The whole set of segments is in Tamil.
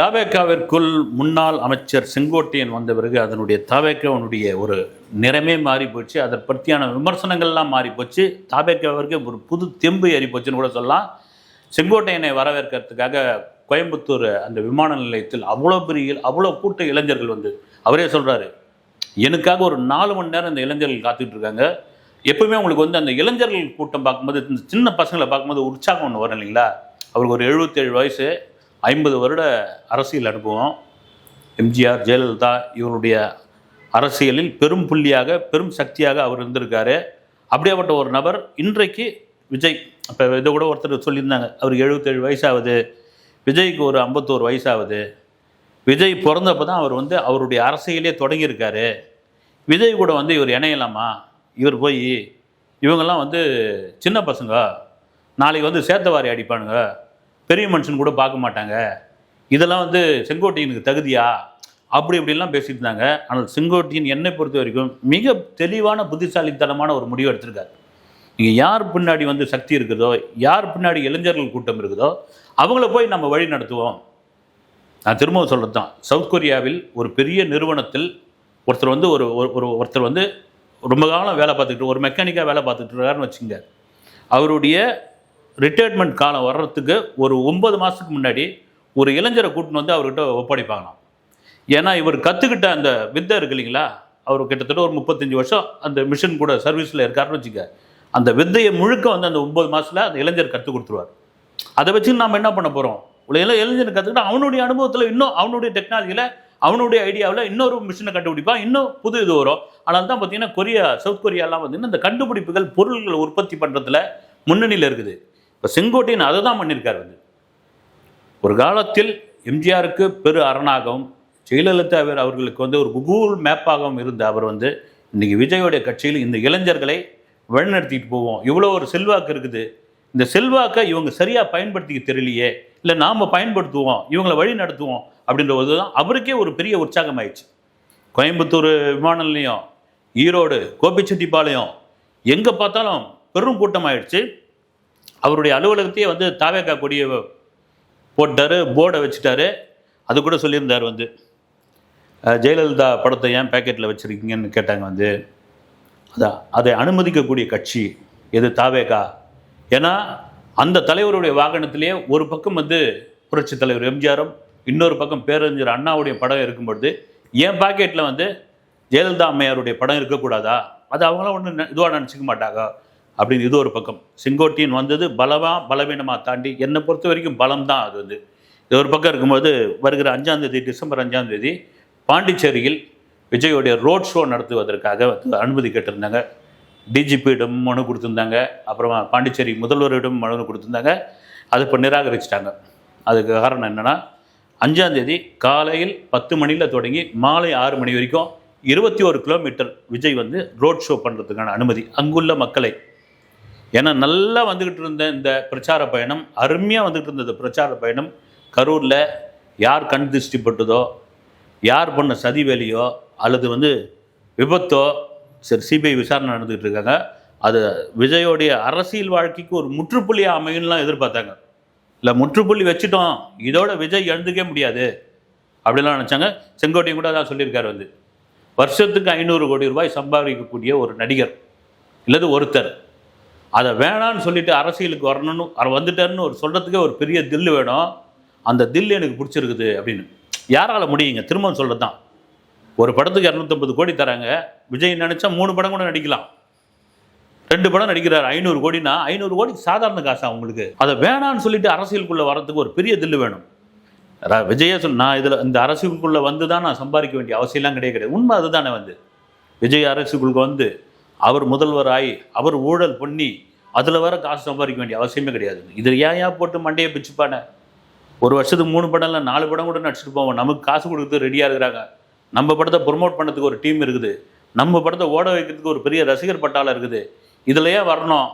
தாவேக்காவிற்குள் முன்னாள் அமைச்சர் செங்கோட்டையன் வந்த பிறகு அதனுடைய தாவேக்காவினுடைய ஒரு நிறமே மாறி போச்சு. அதை பற்றியான விமர்சனங்கள்லாம் மாறி போச்சு. தாவேக்காவிற்கு ஒரு புது தெம்பு ஏறி போச்சுன்னு கூட சொல்லலாம். செங்கோட்டையனை வரவேற்கிறதுக்காக கோயம்புத்தூர் அந்த விமான நிலையத்தில் அவ்வளோ கூட்ட இளைஞர்கள் வந்து அவரே சொல்கிறாரு, எனக்காக ஒரு 4 மணி நேரம் இந்த இளைஞர்கள் காத்துக்கிட்டு இருக்காங்க. எப்பவுமே உங்களுக்கு வந்து அந்த இளைஞர்கள் கூட்டம் பார்க்கும்போது இந்த சின்ன பசங்களை பார்க்கும்போது உற்சாகம் ஒன்று வரும் இல்லைங்களா? அவருக்கு ஒரு 77 வயசு, 50 வருட அரசியல் அனுபவம். எம்ஜிஆர், ஜெயலலிதா இவருடைய அரசியலில் பெரும் புள்ளியாக பெரும் சக்தியாக அவர் இருந்திருக்காரு. அப்படியாப்பட்ட ஒரு நபர் இன்றைக்கு விஜய், இப்போ இதை கூட ஒருத்தர் சொல்லியிருந்தாங்க, அவருக்கு 77 வயசாகுது, விஜய்க்கு ஒரு 51 வயசாகுது. விஜய் பிறந்தப்போ தான் அவர் வந்து அவருடைய அரசியலே தொடங்கியிருக்காரு. விஜய் கூட வந்து இவர் இணையலாமா? இவர் போய் இவங்கெல்லாம் வந்து சின்ன பசங்க, நாளைக்கு வந்து சேத்தவாரி அடிப்பானுங்க, பெரிய மனுஷன் கூட பார்க்க மாட்டாங்க, இதெல்லாம் வந்து செங்கோட்டையனுக்கு தகுதியா? இப்படிலாம் பேசிட்டு இருந்தாங்க. ஆனால் செங்கோட்டையன் என்னை பொறுத்த வரைக்கும் மிக தெளிவான புத்திசாலித்தனமான ஒரு முடிவு எடுத்திருக்காரு. நீங்கள் யார் பின்னாடி வந்து சக்தி இருக்குதோ, யார் பின்னாடி இளைஞர்கள் கூட்டம் இருக்குதோ அவங்கள போய் நம்ம வழி நடத்துவோம். நான் திரும்பவும் சொல்கிறது தான், சவுத் கொரியாவில் ஒரு பெரிய நிறுவனத்தில் ஒருத்தர் வந்து ஒருத்தர் வந்து ரொம்ப காலம் வேலை பார்த்துக்கிட்டு ஒரு மெக்கானிக்காக வேலை பார்த்துட்டு இருக்காருன்னு வச்சுங்க. அவருடைய ரிட்டையர்மெண்ட் காலம் வர்றதுக்கு ஒரு 9 மாதத்துக்கு முன்னாடி ஒரு இளைஞரை கூட்டின்னு வந்து அவர்கிட்ட ஒப்படைப்பாங்களாம். ஏன்னா இவர் கற்றுக்கிட்ட அந்த வித்தை இருக்கு இல்லைங்களா, அவர் கிட்டத்தட்ட ஒரு 35 வருஷம் அந்த மிஷன் கூட சர்வீஸில் இருக்காருன்னு வச்சுக்க. அந்த வித்தையை முழுக்க வந்து அந்த 9 மாதத்தில் அந்த இளைஞர் கற்றுக் கொடுத்துருவார். அதை வச்சு நம்ம என்ன பண்ண போகிறோம்? இளைஞர் கற்றுக்கிட்டு அவனுடைய அனுபவத்தில் இன்னும் அவனுடைய டெக்னாலஜியில் அவனுடைய ஐடியாவில் இன்னொரு மிஷினை கண்டுபிடிப்பான், இன்னும் புது இது வரும். அதனால தான் பார்த்தீங்கன்னா சவுத் கொரியாலாம் பார்த்தீங்கன்னா இந்த கண்டுபிடிப்புகள் பொருள்களை உற்பத்தி பண்ணுறதுல முன்னணியில் இருக்குது. இப்போ செங்கோட்டையன் அதை தான் பண்ணியிருக்கார். வந்து ஒரு காலத்தில் எம்ஜிஆருக்கு பெரு அரணாகவும் ஜெயலலிதா அவர்களுக்கு வந்து ஒரு கூகுள் மேப்பாகவும் இருந்த அவர் வந்து இன்றைக்கி விஜயோடைய கட்சியில் இந்த இளைஞர்களை வழிநடத்திட்டு போவோம், இவ்வளோ ஒரு செல்வாக்கு இருக்குது, இந்த செல்வாக்கை இவங்க சரியாக பயன்படுத்திக்க தெரியலையே, இல்லை நாம் பயன்படுத்துவோம், இவங்களை வழி நடத்துவோம் அப்படின்றது தான் அவருக்கே ஒரு பெரிய உற்சாகம் ஆயிடுச்சு. கோயம்புத்தூர் விமான நிலையம், ஈரோடு, கோபிச்செட்டிப்பாளையம் எங்கே பார்த்தாலும் பெரும் கூட்டம் ஆயிடுச்சு. அவருடைய அலுவலகத்தையே வந்து தாவேக்கா கொடியை போட்டார், போர்டை வச்சுட்டாரு. அது கூட சொல்லியிருந்தார் வந்து, ஜெயலலிதா படத்தை ஏன் பேக்கெட்டில் வச்சுருக்கீங்கன்னு கேட்டாங்க. வந்து அதை அனுமதிக்கக்கூடிய கட்சி எது? தாவேக்கா. ஏன்னா அந்த தலைவருடைய வாகனத்திலே ஒரு பக்கம் வந்து புரட்சி தலைவர் எம்ஜிஆரும், இன்னொரு பக்கம் பேரறிஞர் அண்ணாவுடைய படம் இருக்கும்பொழுது என் பாக்கெட்டில் வந்து ஜெயலலிதா அம்மையாருடைய படம் இருக்கக்கூடாதா? அது அவங்களாம் ஒன்றும் இதுவாக நினச்சிக்க மாட்டாங்க அப்படின்னு இது ஒரு பக்கம். செங்கோட்டையன் வந்தது பலவீனமாக தாண்டி என்னை பொறுத்த வரைக்கும் பலம் தான். அது வந்து இது ஒரு பக்கம் இருக்கும்போது வருகிற 5ஆம் தேதி, டிசம்பர் 5ஆம் தேதி பாண்டிச்சேரியில் விஜயோடைய ரோட் ஷோ நடத்துவதற்காக அனுமதி கேட்டிருந்தாங்க. டிஜிபியிடம் மனு கொடுத்துருந்தாங்க, அப்புறமா பாண்டிச்சேரி முதல்வரிடம் மனு கொடுத்துருந்தாங்க. அது இப்போ நிராகரிச்சிட்டாங்க. அதுக்கு காரணம் என்னென்னா, 5ஆம் தேதி காலையில் 10 மணியில் தொடங்கி மாலை 6 மணி வரைக்கும் 21 கிலோமீட்டர் விஜய் வந்து ரோட் ஷோ பண்ணுறதுக்கான அனுமதி அங்குள்ள மக்களை. ஏன்னா நல்லா வந்துக்கிட்டு இருந்த இந்த பிரச்சார பயணம், அருமையாக வந்துக்கிட்டு இருந்தது பிரச்சார பயணம், கரூரில் யார் கண் திருஷ்டிப்பட்டதோ, யார் பண்ண சதி வேலையோ அல்லது வந்து விபத்தோ, சரி சிபிஐ விசாரணை நடந்துக்கிட்டு இருக்காங்க, அது விஜயோடைய அரசியல் வாழ்க்கைக்கு ஒரு முற்றுப்புள்ளியாக அமையும்லாம் எதிர்பார்த்தாங்க. இல்லை முற்றுப்புள்ளி வச்சுட்டோம், இதோட விஜய் எழுந்துக்கவே முடியாது அப்படிலாம் நினச்சாங்க. செங்கோட்டையன் கூட தான் சொல்லியிருக்காரு, வந்து வருஷத்துக்கு 500 கோடி ரூபாய் சம்பாதிக்கக்கூடிய ஒரு நடிகர் இல்லது ஒருத்தர் அதை வேணான்னு சொல்லிட்டு அரசியலுக்கு வரணும்னு வந்துட்டாருன்னு ஒரு சொல்கிறதுக்கே ஒரு பெரிய தில்லு வேணும். அந்த தில்லு எனக்கு பிடிச்சிருக்குது அப்படின்னு யாரால் முடியுங்க? திரும்ப சொல்கிறது தான், ஒரு படத்துக்கு 250 கோடி தராங்க. விஜய் நினச்சா 3 படம் கூட நடிக்கலாம், 2 படம் நடிக்கிறார். 500 கோடினா 500 கோடிக்கு சாதாரண காசா உங்களுக்கு? அதை வேணான்னு சொல்லிட்டு அரசியலுக்குள்ளே வரதுக்கு ஒரு பெரிய தில்லு வேணும். விஜயே நான் இதில் இந்த அரசியலுக்குள்ளே வந்து தான் நான் சம்பாதிக்க வேண்டிய அவசியம்லாம் கிடையாது. உண்மை அதுதானே. வந்து விஜய் அரசியலுக்கு வந்து அவர் முதல்வராகி அவர் ஊழல் பண்ணி அதில் வர காசு சம்பாதிக்க வேண்டிய அவசியமே கிடையாது. இது ஏன் போட்டு மண்டையை பிச்சுப்பானே? ஒரு வருஷத்துக்கு 3 படம் இல்லை 4 படம் கூட நடிச்சுட்டு போவோம். நமக்கு காசு கொடுத்து ரெடியாக இருக்கிறாங்க. நம்ம படத்தை ப்ரொமோட் பண்ணதுக்கு ஒரு டீம் இருக்குது, நம்ம படத்தை ஓட வைக்கிறதுக்கு ஒரு பெரிய ரசிகர் பட்டாளம் இருக்குது. இதில் ஏன் வரணும்?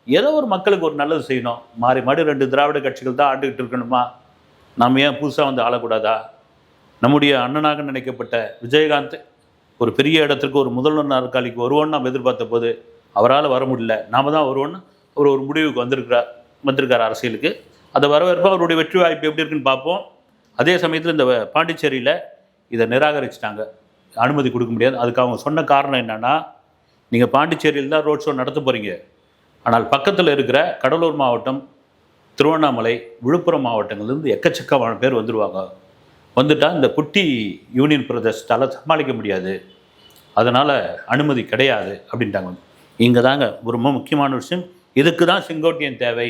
ஏதோ ஒரு மக்களுக்கு ஒரு நல்லது செய்யணும். மாறி 2 திராவிட கட்சிகள் தான் ஆண்டுகிட்டு இருக்கணுமா? நம்ம ஏன் புதுசாக வந்து ஆளக்கூடாதா? நம்முடைய அண்ணனாக நினைக்கப்பட்ட விஜயகாந்த் ஒரு பெரிய இடத்திற்கு ஒரு முதல்வர் நாற்காலிக்கு வருவோன்னு நம்ம எதிர்பார்த்த போது அவரால் வர முடியல. நாம் தான் வருவோன்னு ஒரு முடிவுக்கு வந்திருக்கார் அரசியலுக்கு. அதை வரவேற்போம். அவருடைய வெற்றி வாய்ப்பு எப்படி இருக்குன்னு பார்ப்போம். அதே சமயத்தில் இந்த பாண்டிச்சேரியில் இதை நிராகரிச்சிட்டாங்க, அனுமதி கொடுக்க முடியாது. அதுக்கு அவங்க சொன்ன காரணம் என்னென்னா, நீங்கள் பாண்டிச்சேரியில் தான் ரோட் ஷோ நடத்த போகிறீங்க, ஆனால் பக்கத்தில் இருக்கிற கடலூர் மாவட்டம், திருவண்ணாமலை, விழுப்புரம் மாவட்டங்கள்லேருந்து எக்கச்சக்கமான பேர் வந்துடுவாங்க. வந்துட்டால் இந்த குட்டி யூனியன் பிரதேசத்தால் சமாளிக்க முடியாது, அதனால் அனுமதி கிடையாது அப்படின்ட்டாங்க. இங்கே தாங்க ஒரு ரொம்ப முக்கியமான விஷயம். இதுக்கு தான் செங்கோட்டையன் தேவை.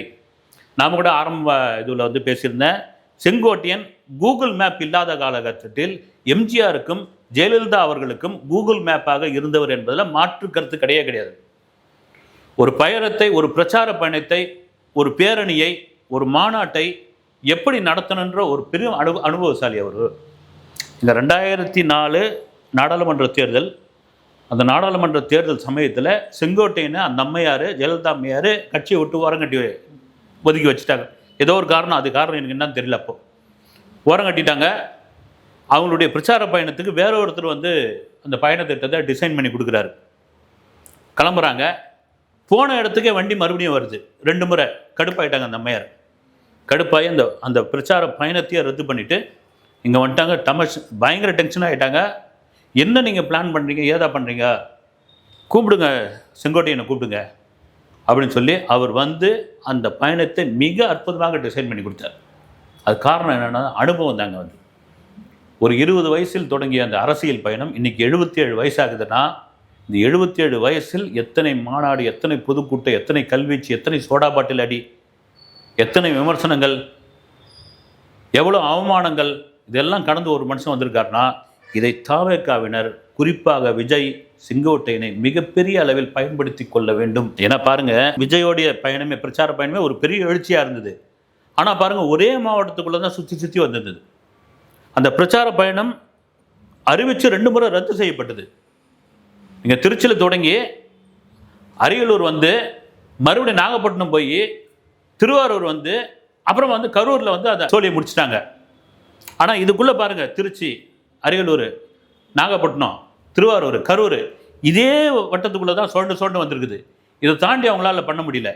நாம் கூட ஆரம்ப இதில் வந்து பேசியிருந்தேன், செங்கோட்டையன் கூகுள் மேப் இல்லாத காலகட்டத்தில் எம்ஜிஆருக்கும் ஜெயலலிதா அவர்களுக்கும் கூகுள் மேப்பாக இருந்தவர் என்பதில் மாற்று கருத்து கிடையாது. ஒரு பயணத்தை, ஒரு பிரச்சார பயணத்தை, ஒரு பேரணியை, ஒரு மாநாட்டை எப்படி நடத்தணுன்ற ஒரு பெரிய அனுபவசாலி அவர். இந்த 2004 நாடாளுமன்ற தேர்தல், அந்த நாடாளுமன்ற தேர்தல் சமயத்தில் செங்கோட்டையனை அந்த அம்மையார், ஜெயலலிதா அம்மையார் கட்சியை விட்டு ஓரங்கட்டி ஒதுக்கி வச்சுட்டாங்க. ஏதோ ஒரு காரணம், அது காரணம் எனக்கு என்னன்னு தெரியல. அப்போ ஓரங்கட்டிட்டாங்க. அவங்களுடைய பிரச்சார பயணத்துக்கு வேற ஒருத்தர் வந்து அந்த பயண திட்டத்தை டிசைன் பண்ணி கொடுக்குறாரு. கிளம்புறாங்க, போன இடத்துக்கே வண்டி மறுபடியும் வருது. 2 முறை கடுப்பாயிட்டாங்க அந்த அம்மையார். கடுப்பாகி அந்த பிரச்சார பயணத்தையே ரத்து பண்ணிவிட்டு இங்கே வந்துட்டாங்க. பயங்கர டென்ஷன் ஆகிட்டாங்க. என்ன நீங்கள் பிளான் பண்ணுறீங்க, ஏதா பண்ணுறீங்க, கூப்பிடுங்க, செங்கோட்டையனை கூப்பிடுங்க அப்படின்னு சொல்லி அவர் வந்து அந்த பயணத்தை மிக அற்புதமாக டிசைன் பண்ணி கொடுத்தார். அது காரணம் என்னென்னா அனுபவம் தாங்க. வந்து ஒரு 20 வயசில் தொடங்கிய அந்த அரசியல் பயணம் இன்றைக்கி 77 வயசாகுதுன்னா, இந்த 77 வயசில் எத்தனை மாநாடு, எத்தனை பொதுக்கூட்டம், எத்தனை கல்வீச்சு, எத்தனை சோடா பாட்டில் அடி, எத்தனை விமர்சனங்கள், எவ்வளோ அவமானங்கள், இதெல்லாம் கடந்து ஒரு மனுஷன் வந்திருக்காருன்னா, இதை தாவேக்காவினர், குறிப்பாக விஜய் செங்கோட்டையனை மிகப்பெரிய அளவில் பயன்படுத்தி கொள்ள வேண்டும். ஏன்னா பாருங்க, விஜயோடைய பயணமே, பிரச்சார பயணமே ஒரு பெரிய எழுச்சியாக இருந்தது. ஆனால் பாருங்க, ஒரே மாவட்டத்துக்குள்ளே தான் சுற்றி வந்திருந்தது. அந்த பிரச்சார பயணம் அறிவித்து 2 முறை ரத்து செய்யப்பட்டது. இங்கே திருச்சியில் தொடங்கி அரியலூர் வந்து மறுபடியும் நாகப்பட்டினம் போய் திருவாரூர் வந்து அப்புறம் வந்து கரூரில் வந்து அதை சோழியை முடிச்சிட்டாங்க. ஆனால் இதுக்குள்ளே பாருங்கள், திருச்சி, அரியலூர், நாகப்பட்டினம், திருவாரூர், கரூர், இதே வட்டத்துக்குள்ளே தான் சோண்டு வந்திருக்குது. இதை தாண்டி அவங்களால பண்ண முடியல.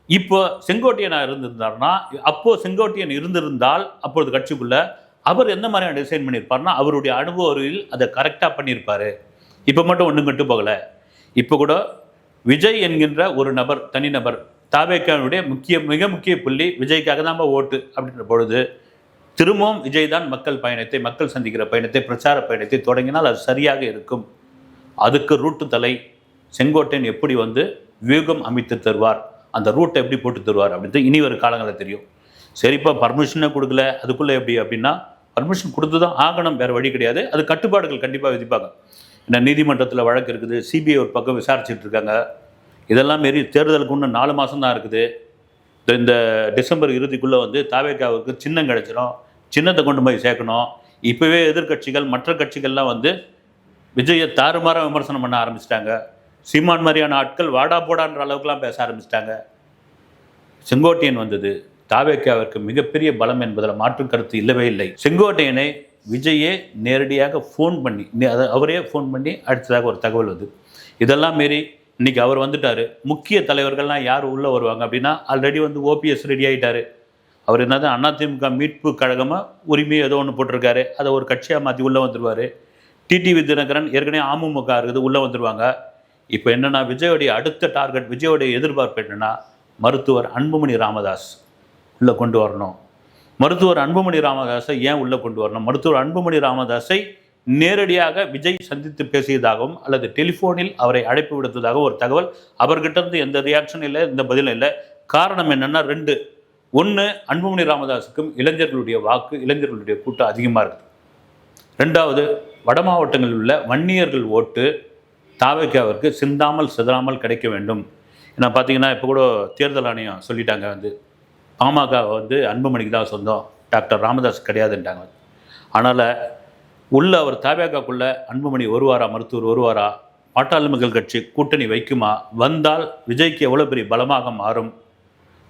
இப்போ செங்கோட்டையனாக இருந்திருந்தார்னா, அப்போது செங்கோட்டையன் இருந்திருந்தால் அப்பொழுது கட்சிக்குள்ளே அவர் எந்த மாதிரியான டிசைன் பண்ணியிருப்பார்னா, அவருடைய அனுபவத்தில் அதை கரெக்டாக பண்ணியிருப்பார். இப்போ மட்டும் ஒன்றும் கட்டு போகலை. இப்போ கூட விஜய் என்கின்ற ஒரு நபர், தனிநபர், தாவேக்காவுடைய மிக முக்கிய புள்ளி விஜய்க்காக தான் ஓட்டு அப்படின்ற பொழுது, திரும்பவும் விஜய் தான் மக்கள் சந்திக்கிற பயணத்தை, பிரச்சார பயணத்தை தொடங்கினால் அது சரியாக இருக்கும். அதுக்கு ரூட்டு தலை செங்கோட்டையன் எப்படி வந்து வியூகம் அமைத்து தருவார், அந்த ரூட்டை எப்படி போட்டு தருவார் அப்படின்ட்டு இனி ஒரு காலங்களில் தெரியும். சரிப்பா, பர்மிஷனே கொடுக்கல, அதுக்குள்ளே எப்படி அப்படின்னா, பர்மிஷன் கொடுத்து தான் ஆகணும், வேறு வழி கிடையாது. அது கட்டுப்பாடுகள் கண்டிப்பாக விதிப்பாங்க. ஏன்னா நீதிமன்றத்தில் வழக்கு இருக்குது, சிபிஐ ஒரு பக்கம் விசாரிச்சுட்டு இருக்காங்க. இதெல்லாம் மாரி தேர்தலுக்கு இன்னும் 4 மாதம் தான் இருக்குது. இந்த டிசம்பர் இறுதிக்குள்ளே வந்து தாவேக்காவுக்கு சின்னம் கிடச்சிடும், சின்னத்தை கொண்டு போய் சேர்க்கணும். இப்போவே எதிர்கட்சிகள், மற்ற கட்சிகள்லாம் வந்து விஜயை தாறுமாறாக விமர்சனம் பண்ண ஆரம்பிச்சிட்டாங்க. சீமான் மாதிரியான ஆட்கள் வாடா போடான்ற அளவுக்குலாம் பேச ஆரம்பிச்சிட்டாங்க. செங்கோட்டையன் வந்தது தாவேக்காவிற்கு மிகப்பெரிய பலம் என்பதில் மாற்று கருத்து இல்லவே இல்லை. செங்கோட்டையனை விஜயே நேரடியாக ஃபோன் பண்ணி, அவரே ஃபோன் பண்ணி அடுத்ததாக ஒரு தகவல் வந்து, இதெல்லாம் மாரி இன்றைக்கி அவர் வந்துட்டார். முக்கிய தலைவர்கள்லாம் யார் உள்ளே வருவாங்க அப்படின்னா, ஆல்ரெடி வந்து ஓபிஎஸ் ரெடி ஆகிட்டார். அவர் என்னது அதிமுக மீட்பு கழகமாக உரிமையை ஏதோ ஒன்று போட்டிருக்காரு, அதை ஒரு கட்சியாக மாற்றி உள்ளே வந்துடுவார். டிடிவி தினகரன் ஏற்கனவே அமமுக இருக்குது, உள்ளே வந்துடுவாங்க. இப்போ என்னென்னா, விஜயோடைய அடுத்த டார்கெட், விஜயோடைய எதிர்பார்ப்பு என்னென்னா, மருத்துவர் அன்புமணி ராமதாஸ் உள்ளே கொண்டு வரணும். மருத்துவர் அன்புமணி ராமதாஸை ஏன் உள்ளே கொண்டு வரணும்? மருத்துவர் அன்புமணி ராமதாஸை நேரடியாக விஜய் சந்தித்து பேசியதாகவும் அல்லது டெலிஃபோனில் அவரை அழைப்பு விடுத்ததாக ஒரு தகவல். அவர்கிட்ட இருந்து எந்த ரியாக்ஷன் இல்லை, எந்த பதிலும் இல்லை. காரணம் என்னென்னா 2. 1, அன்புமணி ராமதாஸுக்கும் இளைஞர்களுடைய வாக்கு, இளைஞர்களுடைய கூட்டம் அதிகமாக இருக்குது. 2வது, வட மாவட்டங்களில் உள்ள வன்னியர்கள் ஓட்டு தாவேக்காவிற்கு சிந்தாமல் சிதறாமல் கிடைக்க வேண்டும். ஏன்னா பார்த்தீங்கன்னா, இப்போ கூட தேர்தல் ஆணையம் சொல்லிட்டாங்க, வந்து பாமக வந்து அன்புமணிக்கு தான் சொந்தம், டாக்டர் ராமதாஸ் கிடையாதுன்ட்டாங்க. அதனால் உள்ள அவர் தாவேக்காக்குள்ளே அன்புமணி வருவாரா, மருத்துவர் வருவாரா, பாட்டாளி மக்கள் கட்சி கூட்டணி வைக்குமா, வந்தால் விஜய்க்கு எவ்வளோ பெரிய பலமாக மாறும்.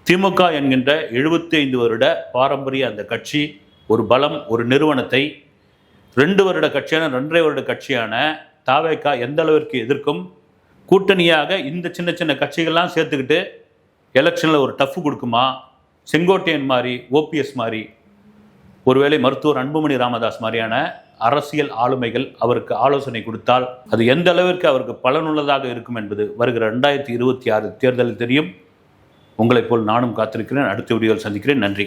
திமுக என்கின்ற 75 வருட பாரம்பரிய அந்த கட்சி ஒரு பலம், ஒரு நிறுவனத்தை 2 வருட கட்சியான 2.5 வருட கட்சியான தாவேக்கா எந்த அளவிற்கு எதிர்க்கும். கூட்டணியாக இந்த சின்ன சின்ன கட்சிகள்லாம் சேர்த்துக்கிட்டு எலெக்ஷனில் ஒரு டஃப் கொடுக்குமா? செங்கோட்டையன் மாதிரி, ஓபிஎஸ் மாதிரி ஒருவேளை மருத்துவர் அன்புமணி ராமதாஸ் மாதிரியான அரசியல் ஆளுமைகள் அவருக்கு ஆலோசனை கொடுத்தால் அது எந்த அளவிற்கு அவருக்கு பலனுள்ளதாக இருக்கும் என்பது வருகிற 2026 தேர்தலில் தெரியும். உங்களைப் போல் நானும் காத்திருக்கிறேன். அடுத்த வீடியோவில் சந்திக்கிறேன். நன்றி.